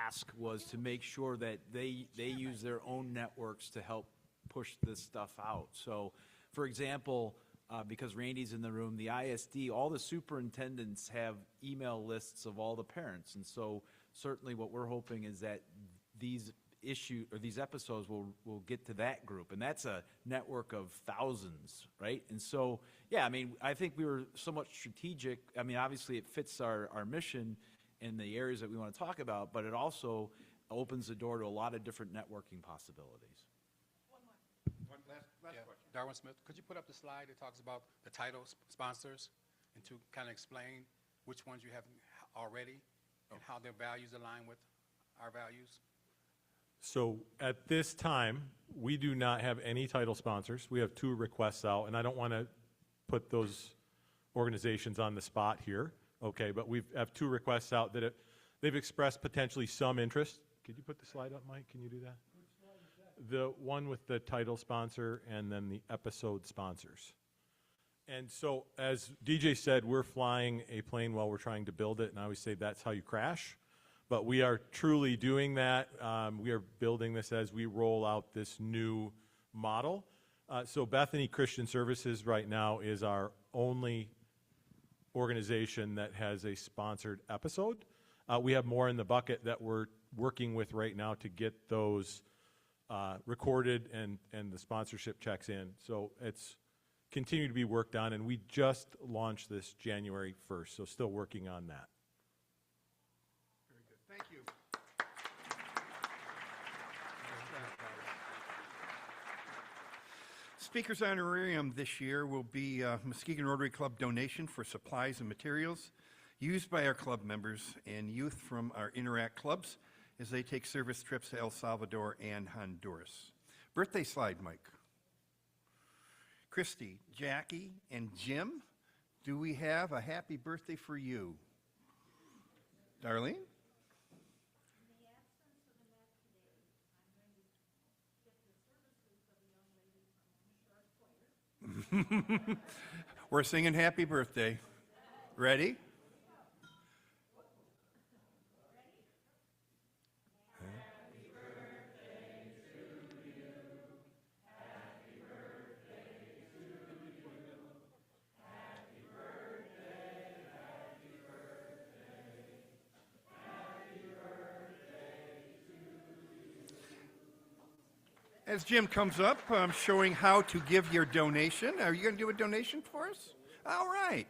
ask was to make sure that they use their own networks to help push this stuff out. So, for example, because Randy's in the room, the ISD, all the superintendents have email lists of all the parents, and so certainly what we're hoping is that these episodes will get to that group, and that's a network of thousands, right? And so, yeah, I mean, I think we were somewhat strategic. I mean, obviously it fits our mission in the areas that we want to talk about, but it also opens the door to a lot of different networking possibilities. One last question. Darwin Smith, could you put up the slide that talks about the title sponsors and to kind of explain which ones you have already and how their values align with our values? So at this time, we do not have any title sponsors. We have 2 requests out, and I don't want to put those organizations on the spot here, okay? But we have 2 requests out that they've expressed potentially some interest. Could you put the slide up, Mike? Can you do that? The one with the title sponsor and then the episode sponsors. And so, as DJ said, we're flying a plane while we're trying to build it, and I always say that's how you crash. but we are truly doing that. We are building this as we roll out this new model. So Bethany Christian Services right now is our only organization that has a sponsored episode. We have more in the bucket that we're working with right now to get those recorded and the sponsorship checks in. So it's continue to be worked on, and we just launched this January 1st, so still working on that. Very good. Thank you. Speaker's honorarium this year will be Muskegon Rotary Club donation for supplies and materials used by our club members and youth from our Interact clubs as they take service trips to El Salvador and Honduras. Birthday slide, Mike. Christy, Jackie, and Jim, do we have a happy birthday for you? Darlene? We're singing happy birthday. Ready? As Jim comes up, showing how to give your donation. Are you going to do a donation for us? All right.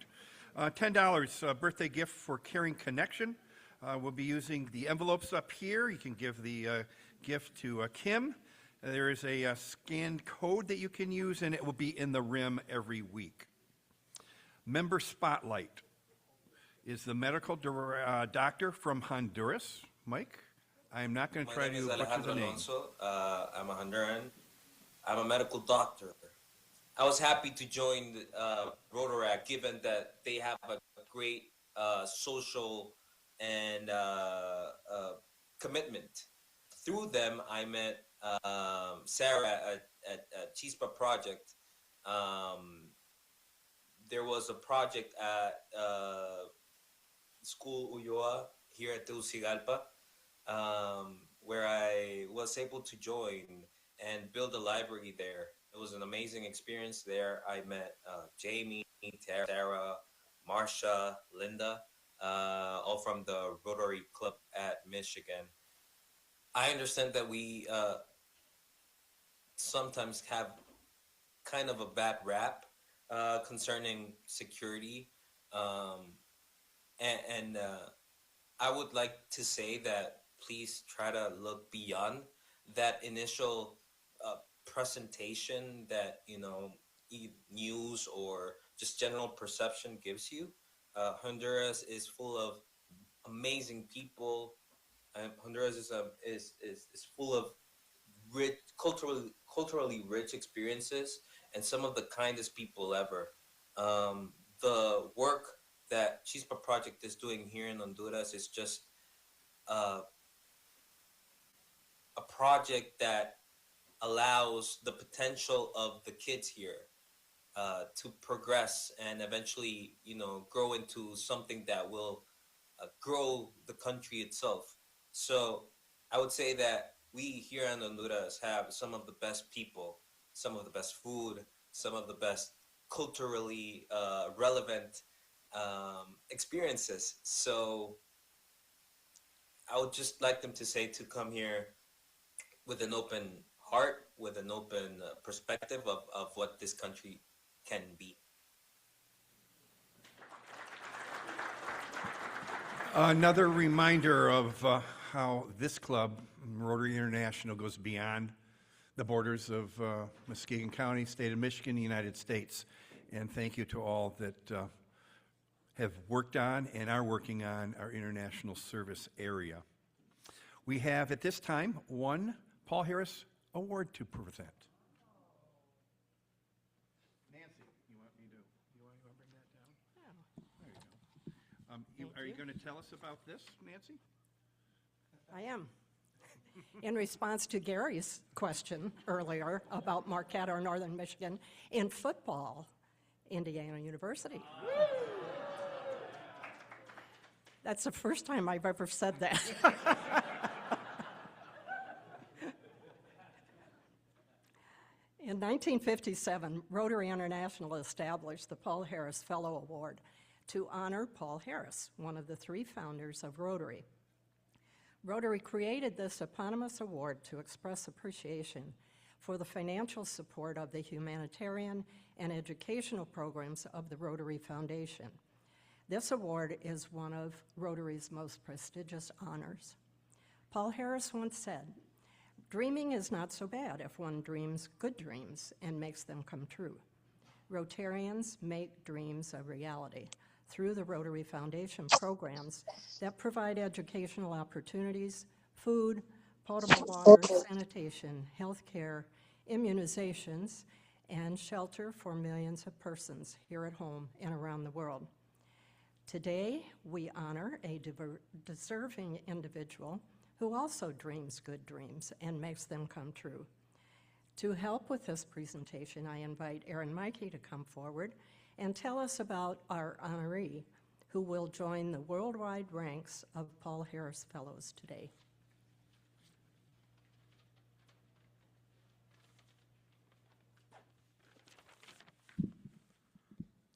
$10 birthday gift for Caring Connection. We'll be using the envelopes up here. You can give the gift to Kim. There is a scanned code that you can use, and it will be in the rim every week. Member Spotlight is the medical doctor from Honduras. Mike? I am not going to try to butcher the name. My name is Alejandro Alonso. I'm a Honduran. I'm a medical doctor. I was happy to join Rotaract, given that they have a great social and commitment. Through them, I met Sarah at Chispa Project. There was a project at School Ulloa here at Tegucigalpa, where I was able to join and build a library there. It was an amazing experience there. I met Jamie, Sarah, Marsha, Linda, all from the Rotary Club at Michigan. I understand that we sometimes have kind of a bad rap concerning security. And I would like to say that please try to look beyond that initial presentation that, news or just general perception gives you. Honduras is full of amazing people. Honduras is full of rich, culturally rich experiences and some of the kindest people ever. The work that Chispa Project is doing here in Honduras is just a project that allows the potential of the kids here to progress and eventually, grow into something that will grow the country itself. So I would say that we here in Honduras have some of the best people, some of the best food, some of the best culturally relevant experiences. So I would just like them to say to come here with an open heart, with an open perspective of what this country can be. Another reminder of how this club, Rotary International, goes beyond the borders of Muskegon County, state of Michigan, the United States. And thank you to all that have worked on and are working on our international service area. We have at this time one Paul Harris Award to present. Nancy, you want to bring that down? There you go. Are you going to tell us about this, Nancy? I am. In response to Gary's question earlier about Marquette or Northern Michigan, in football, Indiana University. That's the first time I've ever said that. In 1957, Rotary International established the Paul Harris Fellow Award to honor Paul Harris, one of the 3 founders of Rotary. Rotary created this eponymous award to express appreciation for the financial support of the humanitarian and educational programs of the Rotary Foundation. This award is one of Rotary's most prestigious honors. Paul Harris once said, "Dreaming is not so bad if one dreams good dreams and makes them come true." Rotarians make dreams a reality through the Rotary Foundation programs that provide educational opportunities, food, potable water, sanitation, health care, immunizations, and shelter for millions of persons here at home and around the world. Today, we honor a deserving individual who also dreams good dreams and makes them come true. To help with this presentation, I invite Aaron Mikey to come forward and tell us about our honoree, who will join the worldwide ranks of Paul Harris Fellows today.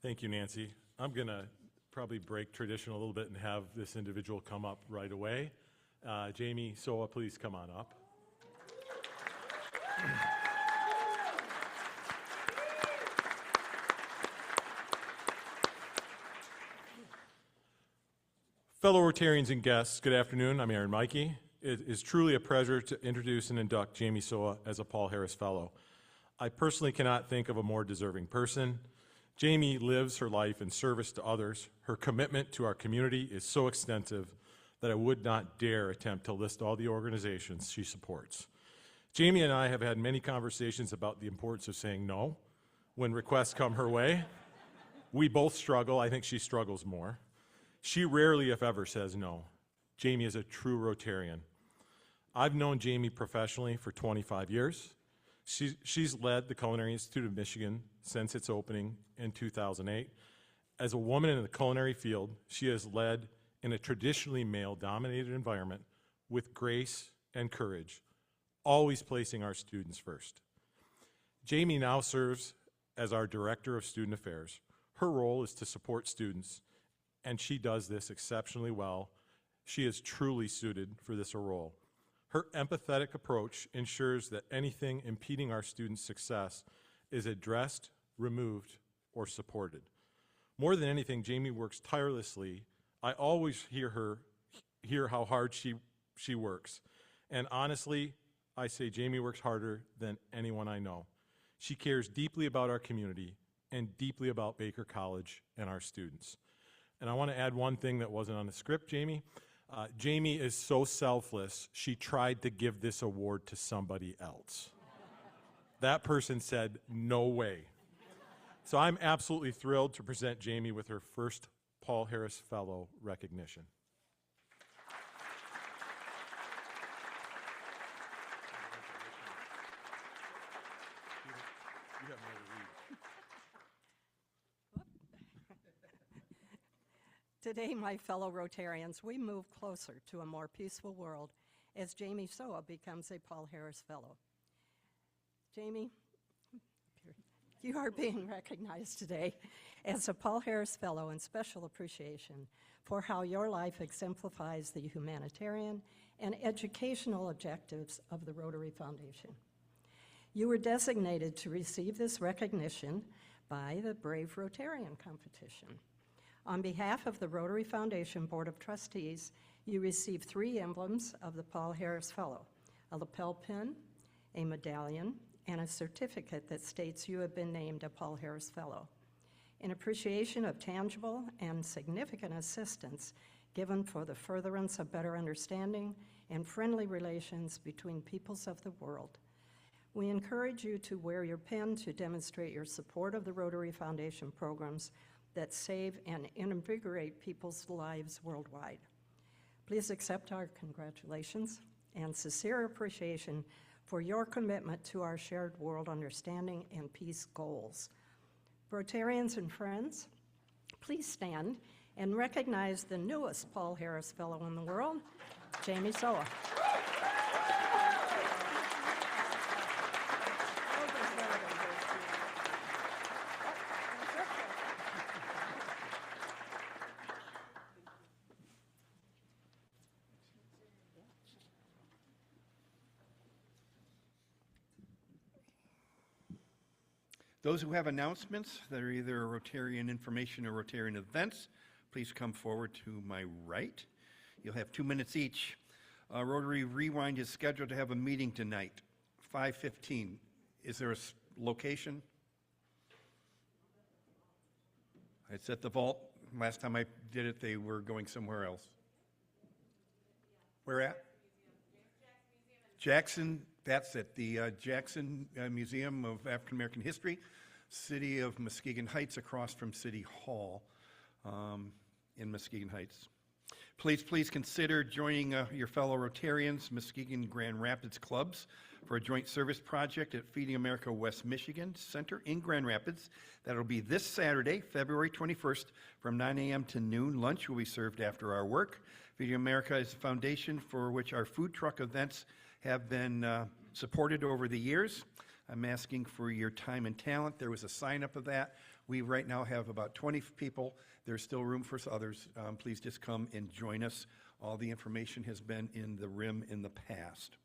Thank you, Nancy. I'm going to probably break tradition a little bit and have this individual come up right away. Jamie Soa, please come on up. Fellow Rotarians and guests, good afternoon. I'm Aaron Mikey. It is truly a pleasure to introduce and induct Jamie Soa as a Paul Harris Fellow. I personally cannot think of a more deserving person. Jamie lives her life in service to others. Her commitment to our community is so extensive that I would not dare attempt to list all the organizations she supports. Jamie and I have had many conversations about the importance of saying no when requests come her way. We both struggle. I think she struggles more. She rarely, if ever, says no. Jamie is a true Rotarian. I've known Jamie professionally for 25 years. She's led the Culinary Institute of Michigan since its opening in 2008. As a woman in the culinary field, she has led in a traditionally male-dominated environment with grace and courage, always placing our students first. Jamie now serves as our Director of Student Affairs. Her role is to support students, and she does this exceptionally well. She is truly suited for this role. Her empathetic approach ensures that anything impeding our students' success is addressed, removed, or supported. More than anything, Jamie works tirelessly. I always hear how hard she works. And honestly, I say Jamie works harder than anyone I know. She cares deeply about our community and deeply about Baker College and our students. And I want to add one thing that wasn't on the script, Jamie. Jamie is so selfless, she tried to give this award to somebody else. That person said, no way. So I'm absolutely thrilled to present Jamie with her first Paul Harris Fellow recognition. Today, my fellow Rotarians, we move closer to a more peaceful world as Jamie Soa becomes a Paul Harris Fellow. Jamie, you are being recognized today as a Paul Harris Fellow in special appreciation for how your life exemplifies the humanitarian and educational objectives of the Rotary Foundation. You were designated to receive this recognition by the Brave Rotarian competition. On behalf of the Rotary Foundation Board of Trustees, you receive 3 emblems of the Paul Harris Fellow: a lapel pin, a medallion, and a certificate that states you have been named a Paul Harris Fellow. In appreciation of tangible and significant assistance given for the furtherance of better understanding and friendly relations between peoples of the world, we encourage you to wear your pin to demonstrate your support of the Rotary Foundation programs that save and invigorate people's lives worldwide. Please accept our congratulations and sincere appreciation for your commitment to our shared world understanding and peace goals. Rotarians and friends, please stand and recognize the newest Paul Harris Fellow in the world, Jamie Soa. Those who have announcements that are either Rotarian information or Rotarian events, please come forward to my right. You'll have 2 minutes each. Rotary Rewind is scheduled to have a meeting tonight, 5:15. Is there a location? It's at the vault. Last time I did it, they were going somewhere else. Where at? Jackson, that's it, the Jackson Museum of African American History, City of Muskegon Heights, across from City Hall in Muskegon Heights. Please consider joining your fellow Rotarians, Muskegon Grand Rapids clubs, for a joint service project at Feeding America West Michigan Center in Grand Rapids. That'll be this Saturday, February 21st, from 9 a.m. to noon. Lunch will be served after our work. Feeding America is a foundation for which our food truck events have been supported over the years. I'm asking for your time and talent. There was a sign-up of that. We right now have about 20 people. There's still room for others. Please just come and join us. All the information has been in the RIM in the past.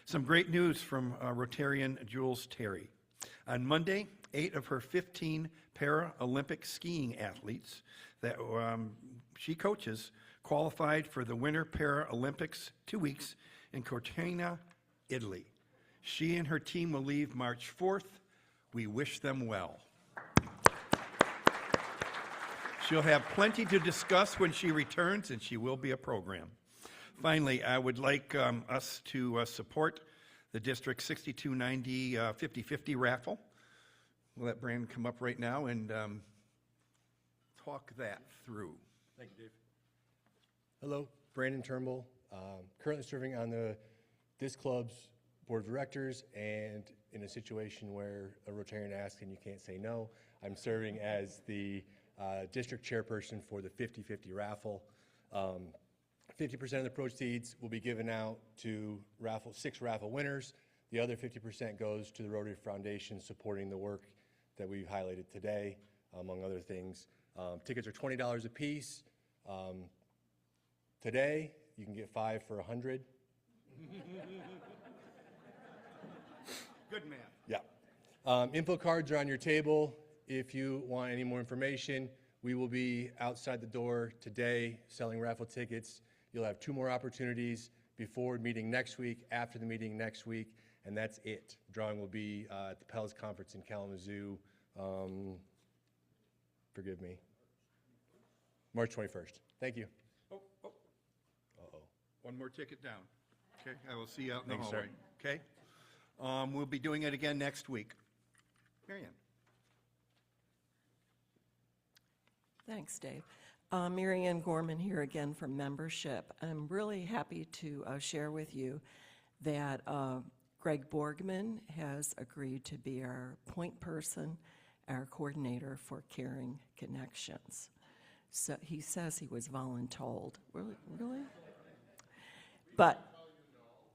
Some great news from Rotarian Jules Terry. On Monday, 8 of her 15 Paralympic skiing athletes that she coaches qualified for the Winter Paralympics 2 weeks in Cortina, Italy. She and her team will leave March 4th. We wish them well. She'll have plenty to discuss when she returns, and she will be a program. Finally, I would like us to support the District 6290 50/50 raffle. We'll let Brandon come up right now and talk that through. Thank you, Dave. Hello, Brandon Turnbull. Currently serving on the this club's board of directors, and in a situation where a Rotarian asks and you can't say no, I'm serving as the district chairperson for the 50/50 raffle. 50% of the proceeds will be given out to 6 raffle winners. The other 50% goes to the Rotary Foundation, supporting the work that we've highlighted today, among other things. Tickets are $20 a piece. Today, you can get 5 for $100. Good man. Yeah. Info cards are on your table. If you want any more information, we will be outside the door today selling raffle tickets. You'll have 2 more opportunities before meeting next week, after the meeting next week, and that's it. Drawing will be at the Pels Conference in Kalamazoo, forgive me, March 21st. Thank you. Uh-oh. One more ticket down. Okay, I will see you out in the Thanks, hallway. sir. Okay? We'll be doing it again next week. Marianne. Thanks, Dave. Mary Ann Gorman here again from membership. I'm really happy to share with you that Greg Borgman has agreed to be our point person, our coordinator for Caring Connections. So he says he was voluntold. Really? But,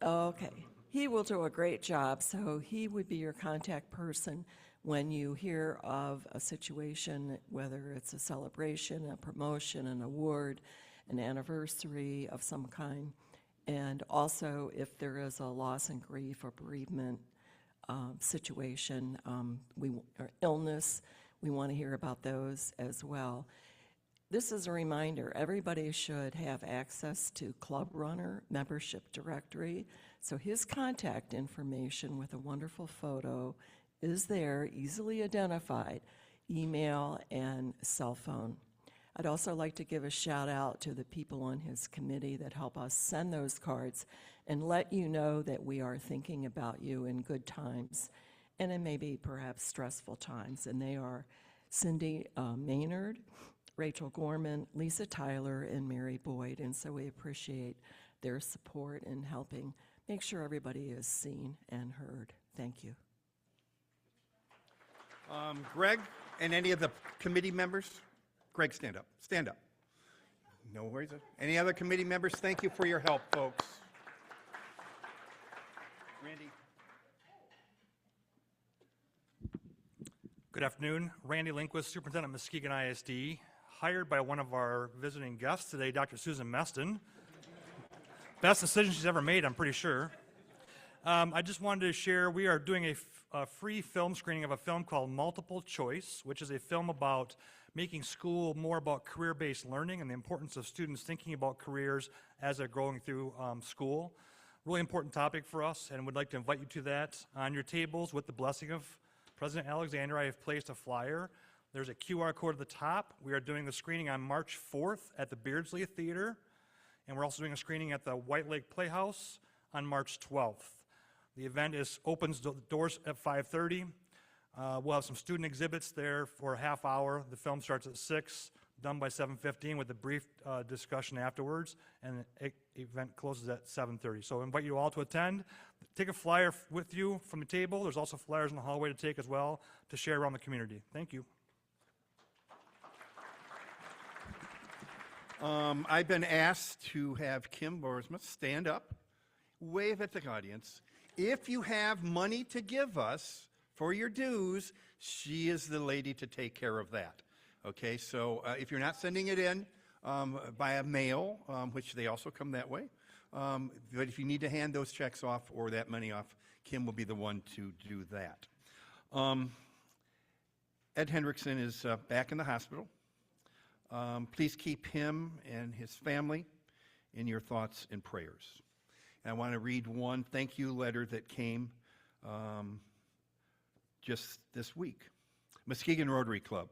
okay. He will do a great job, so he would be your contact person when you hear of a situation, whether it's a celebration, a promotion, an award, an anniversary of some kind, and also if there is a loss and grief or bereavement situation, or illness, we want to hear about those as well. This is a reminder, everybody should have access to Club Runner membership directory, so his contact information with a wonderful photo is there, easily identified, email and cell phone. I'd also like to give a shout out to the people on his committee that help us send those cards and let you know that we are thinking about you in good times and in maybe perhaps stressful times. And they are Cindy Maynard, Rachel Gorman, Lisa Tyler, and Mary Boyd. And so we appreciate their support in helping make sure everybody is seen and heard. Thank you. Greg and any of the committee members? Greg, stand up. Stand up. No worries. Any other committee members? Thank you for your help, folks. Randy. Good afternoon. Randy Lindquist, Superintendent of Muskegon ISD, hired by one of our visiting guests today, Dr. Susan Meston. Best decision she's ever made, I'm pretty sure. I just wanted to share, we are doing a free film screening of a film called Multiple Choice, which is a film about making school more about career-based learning and the importance of students thinking about careers as they're going through school. Really important topic for us, and would like to invite you to that. On your tables, with the blessing of President Alexander, I have placed a flyer. There's a QR code at the top. We are doing the screening on March 4th at the Beardsley Theater, and we're also doing a screening at the White Lake Playhouse on March 12th. The event opens the doors at 5:30. We'll have some student exhibits there for a half hour. The film starts at 6, done by 7:15 with a brief discussion afterwards, and the event closes at 7:30. So I invite you all to attend. Take a flyer with you from the table. There's also flyers in the hallway to take as well to share around the community. Thank you. I've been asked to have Kim Boersma stand up, wave at the audience. If you have money to give us for your dues, she is the lady to take care of that. Okay, so if you're not sending it in via mail, which they also come that way, but if you need to hand those checks off or that money off, Kim will be the one to do that. Ed Hendrickson is back in the hospital. Please keep him and his family in your thoughts and prayers. And I want to read one thank you letter that came just this week. Muskegon Rotary Club,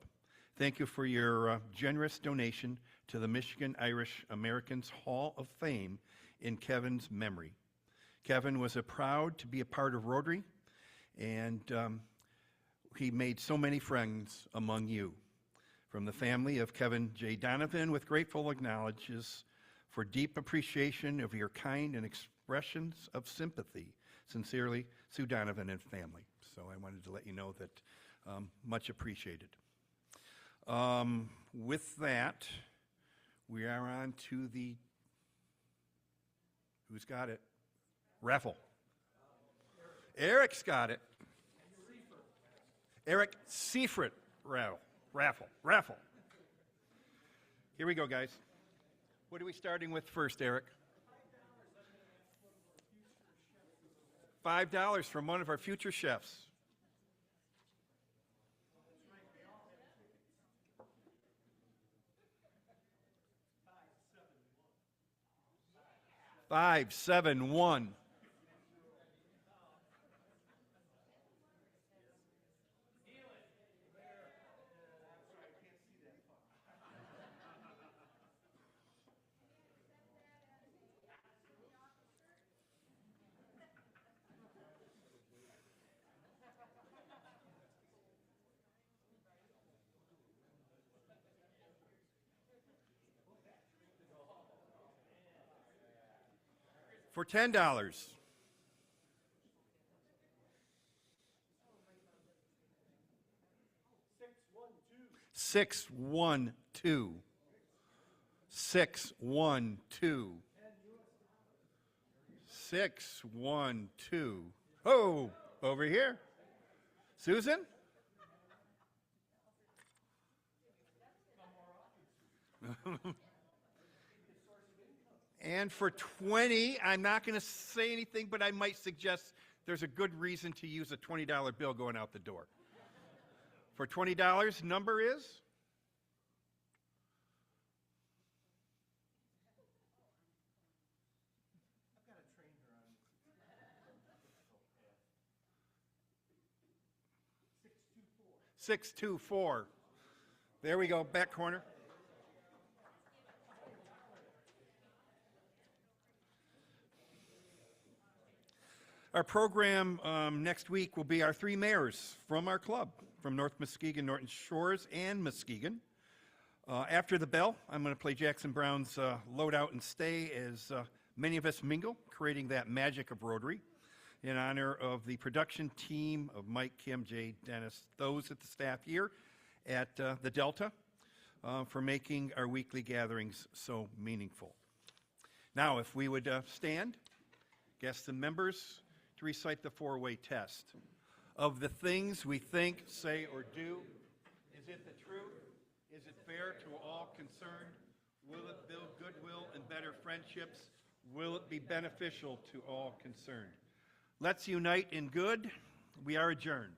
thank you for your generous donation to the Michigan Irish Americans Hall of Fame in Kevin's memory. Kevin was proud to be a part of Rotary, and he made so many friends among you. From the family of Kevin J. Donovan, with grateful acknowledges for deep appreciation of your kind and expressions of sympathy. Sincerely, Sue Donovan and family. So I wanted to let you know that much appreciated. With that, we are on to the, who's got it? Raffle. Eric's got it. Eric Seifert raffle. Here we go, guys. What are we starting with first, Eric? $5 from one of our future chefs. $571. For $10. Six one two. 612. 612. Oh, over here. Susan? And for 20, I'm not going to say anything, but I might suggest there's a good reason to use a $20 bill going out the door. For $20, number is? $624. There we go, back corner. Our program next week will be our three mayors from our club, from North Muskegon, Norton Shores, and Muskegon. After the bell, I'm going to play Jackson Brown's Load Out and Stay as many of us mingle, creating that magic of Rotary. In honor of the production team of Mike, Kim, Jay, Dennis, those at the staff here at the Delta. for making our weekly gatherings so meaningful. Now, if we would stand, ask the members to recite the four-way test. Of the things we think, say, or do, is it the truth? Is it fair to all concerned? Will it build goodwill and better friendships? Will it be beneficial to all concerned? Let's unite in good. We are adjourned.